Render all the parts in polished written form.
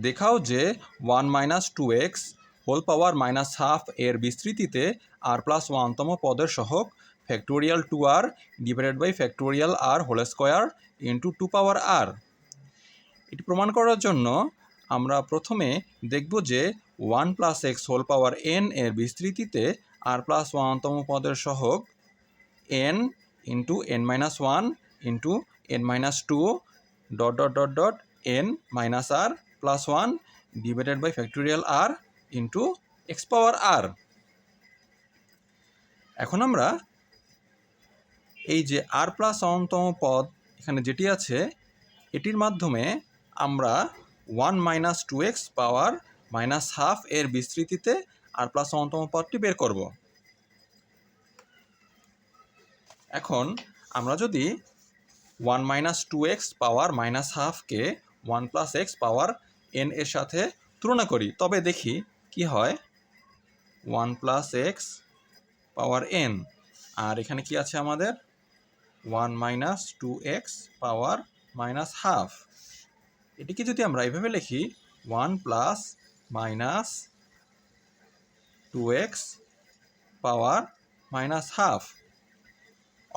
দেখাও যে 1 minus 2x whole power minus half এর বিস্তৃতিতে r প্লাস 1তম পদের সহগ factorial 2r divided by factorial r whole square into 2 power r। এটি প্রমাণ করার জন্য আমরা প্রথমে দেখব যে 1 plus x whole power n এর বিস্তৃতিতে r প্লাস 1তম পদের সহগ n into n minus 1 into n minus 2 dot dot dot dot n minus r plus 1 divided by factorial r into x power r। এখন আমরা এই যে r প্লাস 1তম পদ এখানে যেটি আছে এটির মাধ্যমে আমরা 1 minus 2x power minus half এর বিস্তৃতিতে r প্লাস 1তম পদটি বের করব। এখন আমরা যদি 1 মাইনাস 2x পাওয়ার মাইনাস হাফকে 1 প্লাস এক্স পাওয়ার n এর সাথে তুলনা করি তবে দেখি কি হয়। 1 প্লাস এক্স পাওয়ার n আর এখানে কি আছে আমাদের 1 minus 2x power minus half. এটিকে যদি আমরা এইভাবে লিখি 1 plus minus 2x power minus half,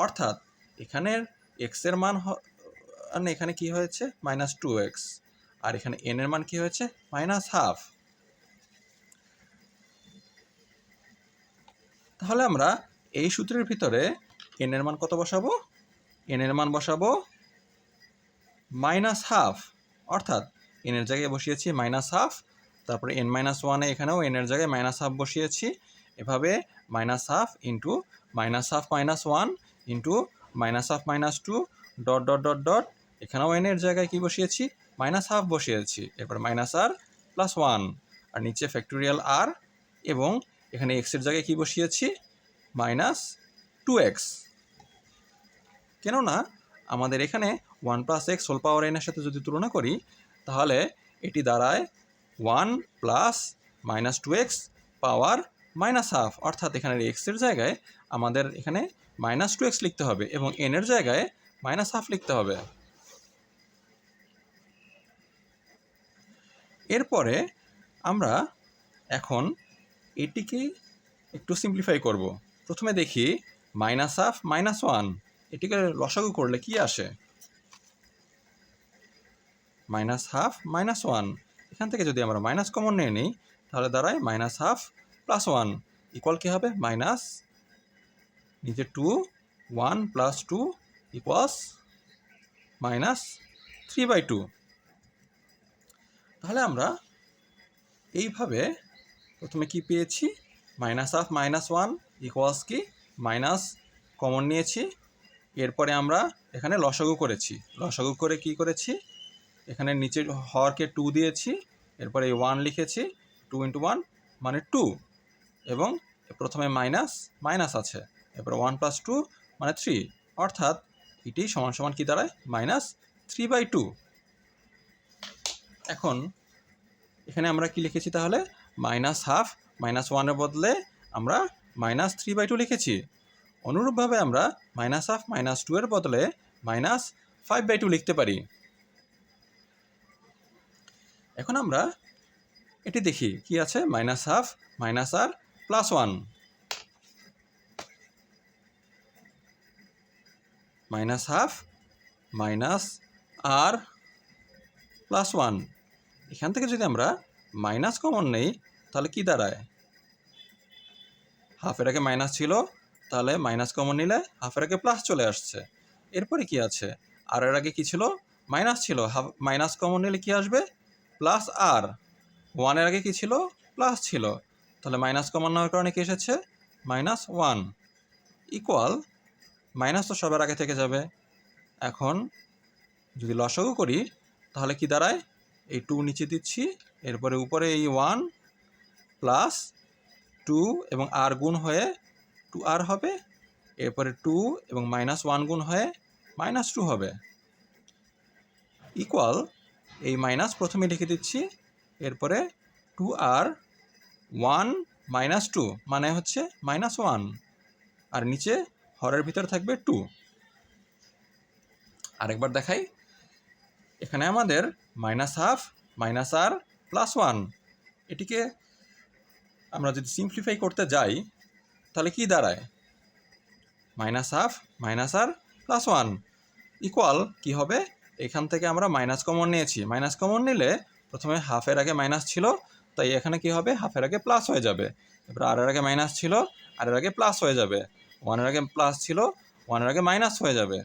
অর্থাৎ এখানের এক্সের মান এখানে কি হয়েছে মাইনাস 2x আর এখানে n এর মান কি হয়েছে মাইনাস হাফ। তাহলে আমরা এই সূত্রের ভিতরে n এর মান কত বসাবো? n এর মান বসাবো মাইনাস হাফ, অর্থাৎ n এর জায়গায় বসিয়েছি মাইনাস হাফ, তারপরে n মাইনাস 1 এখানেও n এর জায়গায় মাইনাস হাফ বসিয়েছি। এভাবে minus half into minus half minus 1 into minus half minus 2 dot dot dot dot এখানেও n এর জায়গায় কি বসিয়েছি মাইনাস হাফ বসিয়েছি। এরপর মাইনাস r প্লাস 1 আর নিচে ফ্যাক্টোরিয়াল r এবং এখানে x এর জায়গায় কি বসিয়েছি মাইনাস 2x, কেননা আমাদের এখানে 1 plus x whole power n এর সাথে যদি তুলনা করি তাহলে এটি দাঁড়ায় 1 plus minus 2x power minus half, অর্থাৎ এখানে x এর জায়গায় আমাদের এখানে মাইনাস 2x লিখতে হবে এবং n এর জায়গায় মাইনাস হাফ লিখতে হবে। এরপরে আমরা এখন এটিকে একটু সিম্পলিফাই করব। প্রথমে দেখি মাইনাস হাফ মাইনাস 1 এটিকে লসাগু করলে কি আসে মাইনাস হাফ মাইনাস 1, এখান থেকে যদি আমরা মাইনাস কমন নিয়ে নিই তাহলে দাঁড়ায় মাইনাস হাফ প্লাস 1 ইকুয়াল কী হবে মাইনাস নিচে 2 1 প্লাস 2 ইকুয়ালস মাইনাস 3/2। তাহলে আমরা এইভাবে প্রথমে কি পেয়েছি মাইনাস হাফ মাইনাস 1 ইকুয়ালস কি মাইনাস কমন নিয়েছি, এরপরে আমরা এখানে লসাগু করেছি, লসাগু করে কি করেছি এখানে নিচের হরকে 2 দিয়েছি, এরপরে এই 1 লিখেছি 2 ইন্টু 1 মানে 2 এবং প্রথমে মাইনাস মাইনাস আছে, এরপরে 1 প্লাস 2 মানে 3, অর্থাৎ এটি সমান সমান কি দাঁড়ায় মাইনাস 3/2। এখন এখানে আমরা কি লিখেছি তাহলে মাইনাস হাফ মাইনাস 1 এর বদলে আমরা মাইনাস 3/2 লিখেছি। অনুরূপভাবে আমরা মাইনাস হাফ মাইনাস 2 এর বদলে মাইনাস 5/2 লিখতে পারি। এখন আমরা এটি দেখি কি আছে মাইনাস হাফ মাইনাস আর প্লাস 1 মাইনাস হাফ মাইনাস আর প্লাস 1, এখান থেকে যদি আমরা মাইনাস কমন নেই তাহলে কি দাঁড়ায় হাফের আগে মাইনাস ছিল তাহলে মাইনাস কমন নিলে হাফের আগে প্লাস চলে আসছে। এরপরে কি আছে আর এর আগে কি ছিল মাইনাস ছিল, মাইনাস কমন নিলে কি আসবে প্লাস আর, 1 এর আগে কি ছিল প্লাস ছিল, তাহলে মাইনাস কমন নেওয়ার কারণে কি এসেছে মাইনাস 1 ইকুয়াল মাইনাস তো সবার আগে থেকে যাবে। এখন যদি লসাগু করি তাহলে কি দাঁড়ায় এই 2 নিচে দিচ্ছি, এরপরে উপরে এই 1 প্লাস 2 এবং আর গুণ হয়ে 2r হবে, এরপরে 2 এবং মাইনাস 1 গুণ হয়ে মাইনাস 2 হবে ইকুয়াল এই মাইনাস প্রথমে লিখে দিচ্ছি, এরপরে 2r 1 মাইনাস 2 মানে হচ্ছে মাইনাস 1 আর নিচে হরের ভিতরে থাকবে 2। আরেকবার দেখাই, এখানে আমাদের মাইনাস হাফ মাইনাস আর প্লাস ওয়ান। এটিকে আমরা যদি সিম্পলিফাই করতে যাই তাহলে কি দাঁড়ায়? মাইনাস হাফ মাইনাস আর প্লাস ওয়ান ইকুয়াল কী হবে? এখান থেকে আমরা মাইনাস কমন নিয়েছি, মাইনাস কমন নিলে প্রথমে হাফের আগে মাইনাস ছিল, তাই এখানে কি হবে? হাফের আগে প্লাস হয়ে যাবে। এবার আরের আগে মাইনাস ছিল, আরের আগে প্লাস হয়ে যাবে। ওয়ানের আগে প্লাস ছিল, ওয়ানের আগে মাইনাস হয়ে যাবে।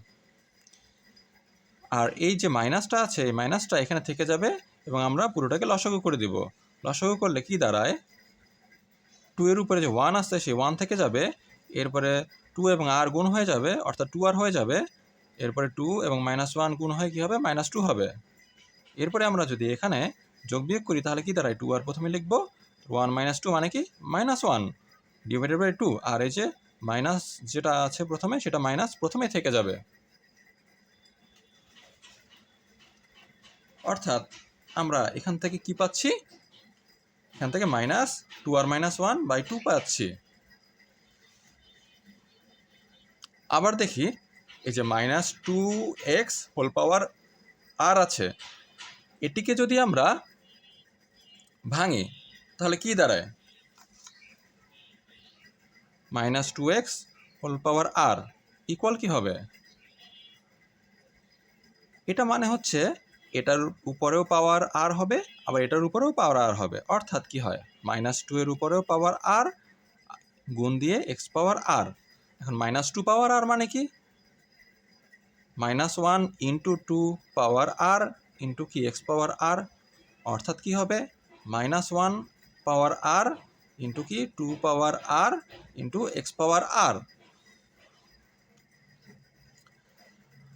আর এই যে মাইনাসটা আছে, এই মাইনাসটা এখানে থেকে যাবে এবং আমরা পুরোটাকে লসাগু করে দিব। লসাগু করলে কি দাঁড়ায়? 2 এর উপরে যে 1 আসছে সেই 1 থেকে যাবে, এরপরে 2 এবং আর গুণ হয়ে যাবে, অর্থাৎ 2 আর হয়ে যাবে। এরপরে 2 এবং -1 গুণ হয়ে কী হবে? -2 হবে। এরপরে আমরা যদি এখানে যোগ বিয়োগ করি তাহলে কি দাঁড়ায়? 2 আর প্রথমে লিখব, 1 - 2 মানে কি? -1 ডিভাইডেড বাই 2। আর এই যে মাইনাস যেটা আছে প্রথমে, সেটা মাইনাস প্রথমেই থেকে যাবে। অর্থাৎ আমরা এখান থেকে কি পাচ্ছি? এখান থেকে -2r - 1/2 পাচ্ছি। আবার দেখি, এই যে -2x হোল পাওয়ার আর আছে, এটিকে যদি আমরা ভাঙি তাহলে কি দাঁড়ায়? -2x হোল পাওয়ার আর ইকুয়াল কী হবে? এটা মানে হচ্ছে এটার উপরেও পাওয়ার আর হবে, আবার এটার উপরেও পাওয়ার আর হবে। অর্থাৎ কি হয়? -2 এর উপরেও পাওয়ার আর গুণ দিয়ে এক্স পাওয়ার আর। এখন -2 পাওয়ার আর মানে কি? -1 ইন্টু 2 পাওয়ার আর ইন্টু কি? এক্স পাওয়ার আর। অর্থাৎ কি হবে? -1 পাওয়ার আর ইন্টু কি? 2 পাওয়ার আর ইন্টু এক্স পাওয়ার আর।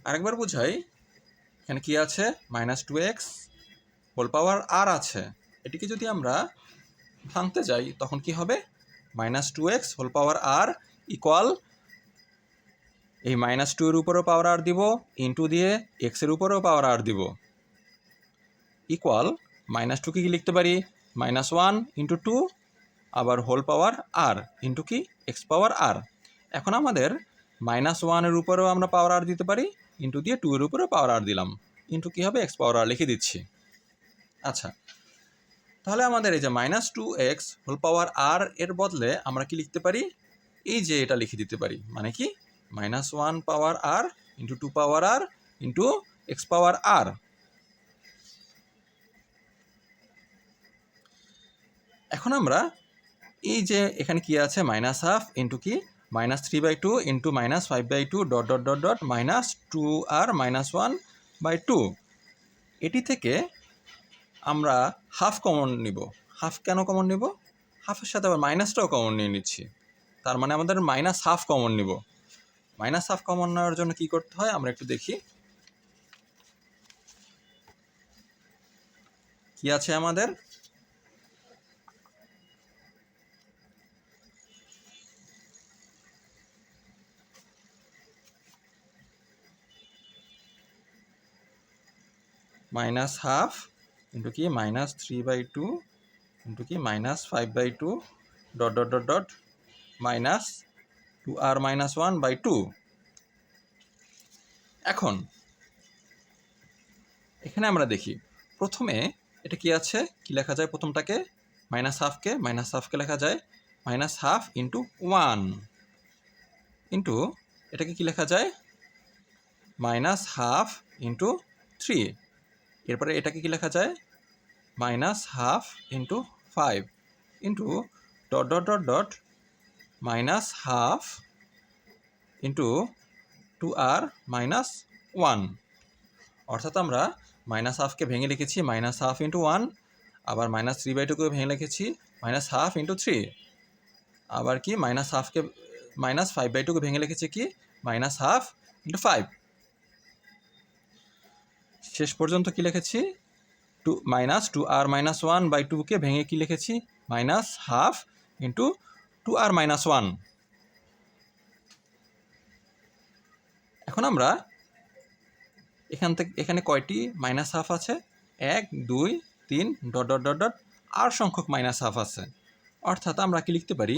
আরেকবার বুঝাই, এখানে কি আছে? -2x হোল পাওয়ার আর আছে। এটিকে যদি আমরা ভাঙতে যাই তখন কি হবে? -2x হোল পাওয়ার আর ইকুয়াল এই -2 এর উপরেও পাওয়ার আর দিব, ইন্টু দিয়ে এক্সের উপরেও পাওয়ার আর দিব, ইকুয়াল -2 কি লিখতে পারি? -1 ইন্টু 2 আবার হোল পাওয়ার আর ইন্টু কি? এক্স পাওয়ার আর। এখন আমাদের -1 এর উপরেও আমরা পাওয়ার আর দিতে পারি, ইন্টু দিয়ে 2 এর উপরেও পাওয়ার আর দিলাম, ইন্টু কি হবে? এক্স পাওয়ার আর লিখে দিচ্ছি। আচ্ছা, তাহলে আমাদের এই যে -2x হোল পাওয়ার আর এর বদলে আমরা কি লিখতে পারি? এই যে এটা লিখে দিতে পারি। মানে কি? -1 পাওয়ার আর ইন্টু 2 পাওয়ার আর ইন্টু এক্স পাওয়ার আর। এখন আমরা এই যে এখানে কি আছে? -1/2 ইন্টু কি? -3/2 into -5/2 dot dot dot dot -2r - 1/2। এটি থেকে আমরা হাফ কমন নিব। হাফ কেন কমন নিব? হাফের সাথে আবার মাইনাসটাও কমন নিয়ে নিচ্ছি। তার মানে আমাদের -1/2 কমন নিব। -1/2 কমন নেওয়ার জন্য কি করতে হয় আমরা একটু দেখি। কি আছে আমাদের? -1/2 ইন্টু কি? -3/2 ইন্টু কি? -5/2 dot dot dot dot -2r - 1/2। এখন এখানে আমরা দেখি, প্রথমে এটা কি আছে? কি লেখা যায় প্রথমটাকে? -1/2কে লেখা যায় -1/2 ইন্টু 1 ইন্টু এটাকে কি লেখা যায়? -1/2 ইন্টু 3। এরপরে এটাকে কি লেখা যায়? -1/2 into 5 into dot dot dot dot -1/2 into 2r - 1। অর্থাৎ আমরা -1/2কে ভেঙে লিখেছি -1/2 ইন্টু 1, আবার -3/2কেও ভেঙে লিখেছি -1/2 ইন্টু 3, আবার কি -1/2কে -5/2কে ভেঙে লিখেছি কি? -1/2 ইন্টু 5। শেষ পর্যন্ত কি লিখেছি? -2r - 1/2কে ভেঙে কি লিখেছি? -1/2 ইন্টু 2r - 1। এখন আমরা এখানে কয়টি -1/2 আছে? 1 2 3 ডট ডট ডট ডট আর সংখ্যক -1/2 আছে। অর্থাৎ আমরা কি লিখতে পারি?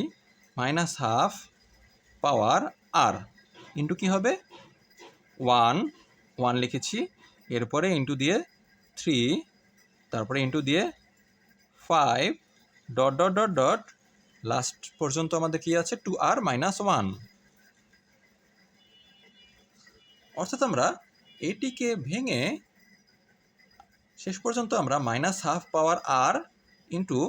-1/2 পাওয়ার আর ইন্টু কি হবে? 1 লিখেছি, এরপরে ইন্টু দিয়ে 3 তারপরে ইন্টু দিয়ে 5 dot dot dot dot last পর্যন্ত আমাদের কি আছে 2r মাইনাস 1। অর্থাৎ আমরা এটিকে ভেঙে শেষ পর্যন্ত আমরা minus half power r into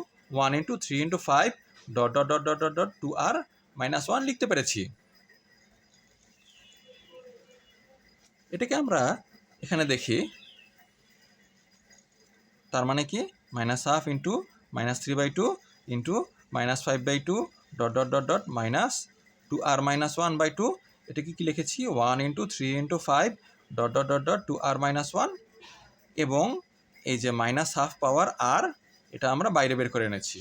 1 into 3 into 5 dot dot dot dot dot dot 2r minus 1 লিখতে পেরেছি। এটাকে আমরা এখানে দেখি, তার মানে কি minus half into minus 3/2 into minus 5/2 dot dot dot dot minus 2r minus 1/2। এটাকে কি লিখেছি 1 into 3 into 5 dot dot dot dot 2r minus 1, এবং এই যে মাইনাস হাফ পাওয়ার r এটা আমরা বাইরে বের করে এনেছি।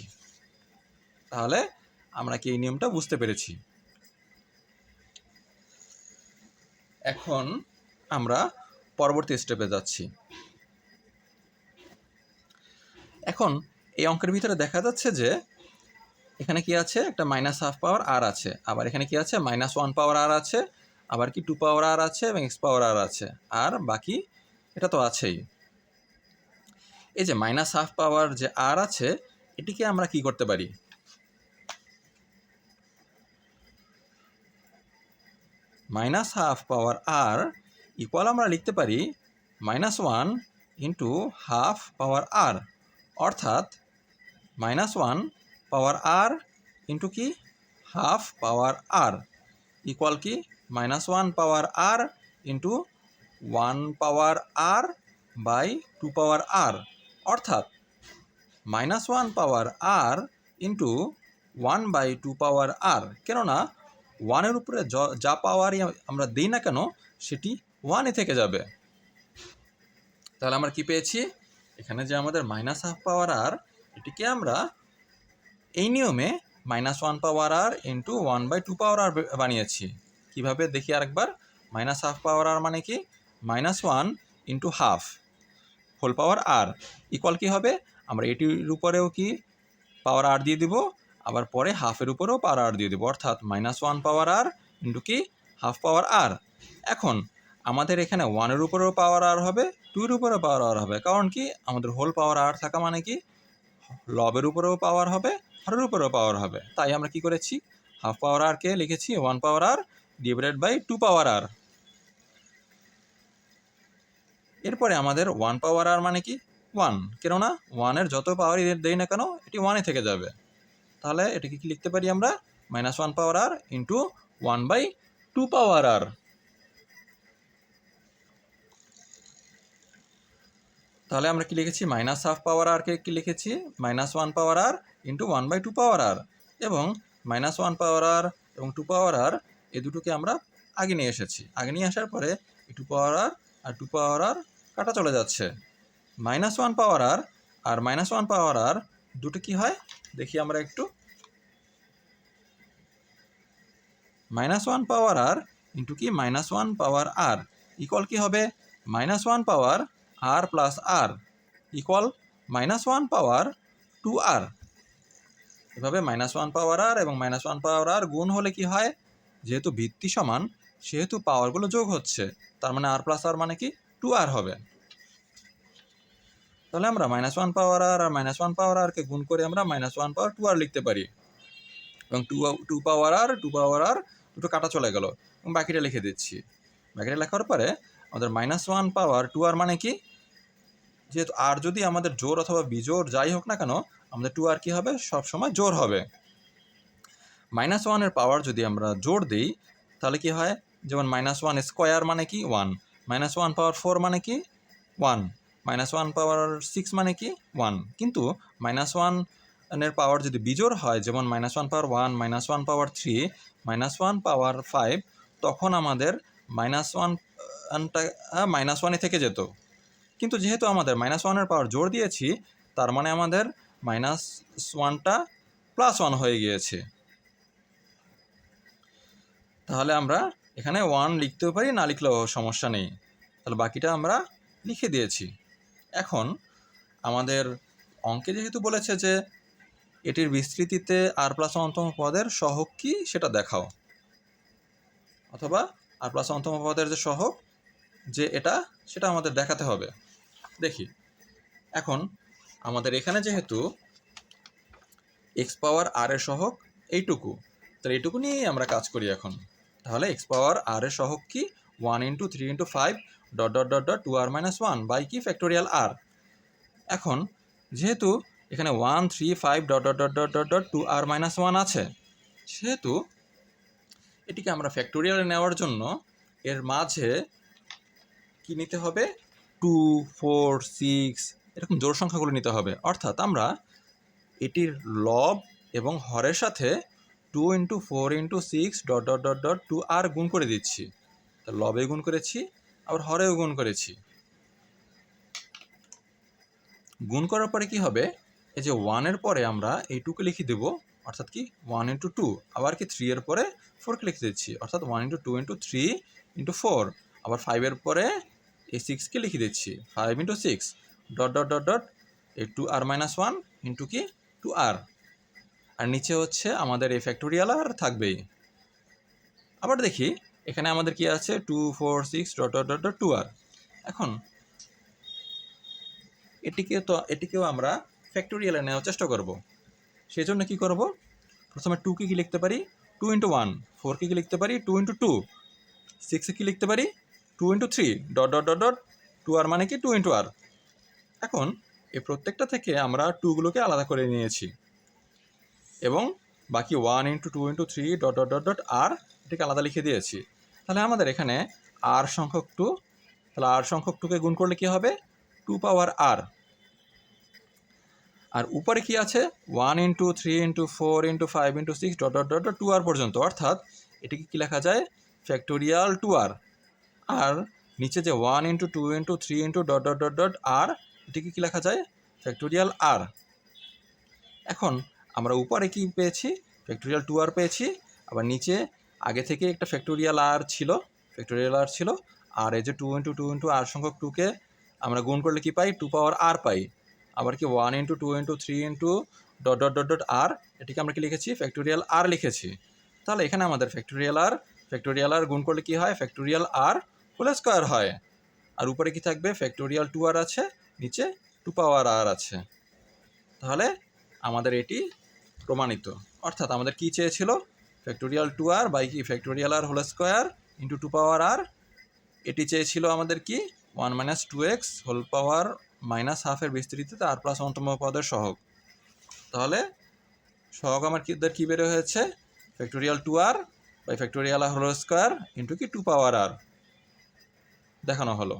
তাহলে আমরা কি এই নিয়মটা বুঝতে পেরেছি। এখন আমরা পরবর্তী স্টেপে যাচ্ছি। এখন এই অঙ্কের ভিতরে দেখা যাচ্ছে যে এখানে কি আছে, একটা মাইনাস হাফ পাওয়ার r আছে, আবার এখানে কি আছে মাইনাস 1 পাওয়ার r আছে, আবার কি 2 পাওয়ার r আছে এবং x পাওয়ার r আছে, আর বাকি এটা তো আছেই। এই যে মাইনাস হাফ পাওয়ার যে r আছে এটিকে আমরা কি করতে পারি, minus half power r equal আমরা লিখতে পারি minus 1 into half power r, অর্থাৎ মাইনাস 1 পাওয়ার r ইন্টু কি হাফ পাওয়ার r ইকুয়াল কি minus 1 power r into 1 power r by 2 power r, অর্থাৎ minus 1 power r into 1 by 2 power r। কেননা 1-এর উপরে যা পাওয়ারই আমরা দিই না কেন সেটি 1-ই থেকে যাবে। তাহলে আমরা কি পেয়েছি, এখানে যে আমাদের মাইনাস হাফ পাওয়ার r এটিকে আমরা এই নিয়মে মাইনাস 1 পাওয়ার r ইন্টু 1/2 পাওয়ার r বানিয়েছি। কীভাবে দেখি আরেকবার, মাইনাস হাফ পাওয়ার r মানে কি minus 1 into half whole power r equal কী হবে, আমরা এটির উপরেও কি পাওয়ার r দিয়ে দিব, আবার পরে হাফের উপরেও পাওয়ার r দিয়ে দেবো, অর্থাৎ মাইনাস 1 পাওয়ার r ইন্টু কি হাফ পাওয়ার r। এখন আমাদের এখানে 1-এর উপরেও পাওয়ার r হবে, 2-এর উপরেও পাওয়ার r হবে, কারণ কি আমাদের হোল পাওয়ার r থাকা মানে কি লবের উপরেও পাওয়ার হবে, হরের উপরেও পাওয়ার হবে। তাই আমরা কি করেছি, হাফ পাওয়ার r কে লিখেছি 1 power r divided by 2 power r। এরপরে আমাদের 1 পাওয়ার r মানে কি 1, কেননা 1-এর যত পাওয়ারই দেই না কেন এটি 1-এ থেকে যাবে। তাহলে এটাকে কি লিখতে পারি আমরা মাইনাস 1 পাওয়ার r ইন্টু 1/2 পাওয়ার r। তাহলে আমরা কি লিখেছি, মাইনাস হাফ পাওয়ার r কে কি লিখেছি মাইনাস 1 পাওয়ার r ইন্টু 1/2 পাওয়ার r, এবং মাইনাস 1 পাওয়ার r এবং 2 পাওয়ার r এই দুটোকে আমরা আগে নিয়ে এসেছি। আগে নিয়ে আসার পরে এই 2 পাওয়ার r আর 2 পাওয়ার r কাটা চলে যাচ্ছে, মাইনাস 1 পাওয়ার r আর মাইনাস 1 পাওয়ার r দুটো কি হয় দেখি আমরা একটু, মাইনাস 1 পাওয়ার r ইন্টু কি মাইনাস 1 পাওয়ার r ইকুয়াল কি হবে minus 1 power r plus r equal minus 1 পাওয়ার 2r। এভাবে মাইনাস 1 পাওয়ার r এবং মাইনাস 1 পাওয়ার r গুণ হলে কি হয়, যেহেতু ভিত্তি সমান সেহেতু পাওয়ারগুলো যোগ হচ্ছে, তার মানে r প্লাস r মানে কি 2r হবে। তাহলে আমরা মাইনাস 1 পাওয়ার r আর মাইনাস 1 পাওয়ার r কে গুণ করে আমরা মাইনাস 1 পাওয়ার 2r লিখতে পারি, এবং 2 পাওয়ার r দুটো কাটা চলে গেল, এবং বাকিটা লিখে দিচ্ছি। বাকিটা লেখার পরে আমাদের মাইনাস 1 পাওয়ার 2r মানে কি, যেহেতু r যদি আমাদের জোড় অথবা বিজোড় যাই হোক না কেন আমাদের 2r কি হবে সবসময় জোড় হবে। মাইনাস 1-এর পাওয়ার যদি আমরা জোড় দিই তাহলে কি হয়, যেমন মাইনাস 1 স্কোয়ার মানে কি 1, মাইনাস 1 পাওয়ার 4 মানে কি 1, মাইনাস 1 পাওয়ার 6 মানে কি 1। কিন্তু মাইনাস 1-এর পাওয়ার যদি বিজোড় হয়, যেমন মাইনাস 1 পাওয়ার 1, মাইনাস 1 পাওয়ার 3, মাইনাস 1 পাওয়ার 5, তখন আমাদের মাইনাস 1টা মাইনাস 1-ই থেকে যেত। কিন্তু যেহেতু আমাদের মাইনাস 1-এর পাওয়ার জোড় দিয়েছি, তার মানে আমাদের মাইনাস 1টা প্লাস 1 হয়ে গিয়েছে। তাহলে আমরা এখানে 1 লিখতেও পারি, না লিখলেও সমস্যা নেই। তাহলে বাকিটা আমরা লিখে দিয়েছি। এখন আমাদের অঙ্কে যেহেতু বলেছে যে এটির বিস্তৃতিতে r প্লাস অন্তম পদের সহগ কি সেটা দেখাও, অথবা r প্লাস অন্তম পদের যে সহগ যে এটা সেটা আমাদের দেখাতে হবে। দেখি এখন আমাদের এখানে যেহেতু এক্স পাওয়ার আর এর সহগ এইটুকু, তাহলে এইটুকু নিয়েই আমরা কাজ করি এখন। তাহলে এক্স পাওয়ার আর এর সহগ কি 1 × 3 × 5 ... 2r - 1 বাই কি ফ্যাক্টোরিয়াল আর। এখন যেহেতু এখানে 1 3 5 ... 2r - 1 আছে, সেহেতু এটিকে আমরা ফ্যাক্টোরিয়ালে নেওয়ার জন্য এর মাঝে কি নিতে হবে, 2 4 6 এরকম জোড় সংখ্যাগুলো নিতে হবে। অর্থাৎ আমরা এটির লব এবং হরের সাথে 2 × 4 × 6 ... 2r গুণ করে দিচ্ছি। তা লবে গুণ করেছি, আবার হরেও গুণ করেছি। গুণ করার পরে কি হবে, এই যে 1 এর পরে আমরা এই 2কে লিখে দেব, অর্থাৎ কি 1 × 2, আবার কি 3 এর পরে 4কে লিখে দিচ্ছি, অর্থাৎ 1 × 2 × 3 × 4, আবার 5 এর পরে এই 6কে লিখে দিচ্ছি 5 × 6 ... এই 2r - 1 ইন্টু কি 2r। আর নিচে হচ্ছে আমাদের এই ফ্যাক্টোরিয়াল আর থাকবেই। আবার দেখি এখানে আমাদের কি আছে 2 4 6 ... 2r। এখন এটিকেও আমরা ফ্যাক্টোরিয়ালে নেওয়ার চেষ্টা করব। সেই জন্য কী করব, প্রথমে 2কে কি লিখতে পারি 2 × 1, 4কে কি লিখতে পারি 2 × 2, 6কে কি লিখতে পারি 2 × 3 ... 2r মানে কি 2 × r। এখন এই প্রত্যেকটা থেকে আমরা 2গুলোকে আলাদা করে নিয়েছি এবং বাকি 1 × 2 × 3 ... r এটাকে আলাদা লিখে দিয়েছি। তাহলে আমাদের এখানে r সংখ্যক 2, তাহলে r সংখ্যক 2কে গুণ করলে কি হবে 2 পাওয়ার r। আর উপরে কি আছে 1 × 3 × 4 × 5 × 6 ... 2r পর্যন্ত, অর্থাৎ এটিকে কি লেখা যায় ফ্যাক্টোরিয়াল 2r। আর নিচে যে 1 × 2 × 3 × r এটিকে কি লেখা যায় ফ্যাক্টোরিয়াল r। এখন আমরা উপরে কি পেয়েছি ফ্যাক্টোরিয়াল 2r পেয়েছি, আবার নিচে আগে থেকে একটা ফ্যাক্টোরিয়াল r ছিল, আর এই যে 2 × 2 × r সংখ্যক 2কে আমরা গুণ করলে কি পাই 2 পাওয়ার r পাই। আবার কি 1 × 2 × 3 × r এটিকে আমরা কি লিখেছি ফ্যাক্টোরিয়াল r লিখেছি। তাহলে এখানে আমাদের ফ্যাক্টোরিয়াল আর গুণ করলে কি হয় ফ্যাক্টোরিয়াল r হোল স্কয়ার হয়। আর উপরে কি থাকবে ফ্যাক্টোরিয়াল 2r আছে, নিচে 2 পাওয়ার r আছে। তাহলে আমাদের এটি প্রমাণিত। অর্থাৎ আমাদের কি চেয়েছিল ফ্যাক্টোরিয়াল 2r বাই কি factorial r whole square into 2 power r। এটি চেয়েছিল আমাদের কি 1 - 2x হোল পাওয়ার -12 এর বিস্তৃতিতে r + 1তম পদের সহগ। তাহলে সহগ আমার কি বের হয়েছে factorial 2r by factorial r whole square into কি 2 পাওয়ার r দেখানো হলো।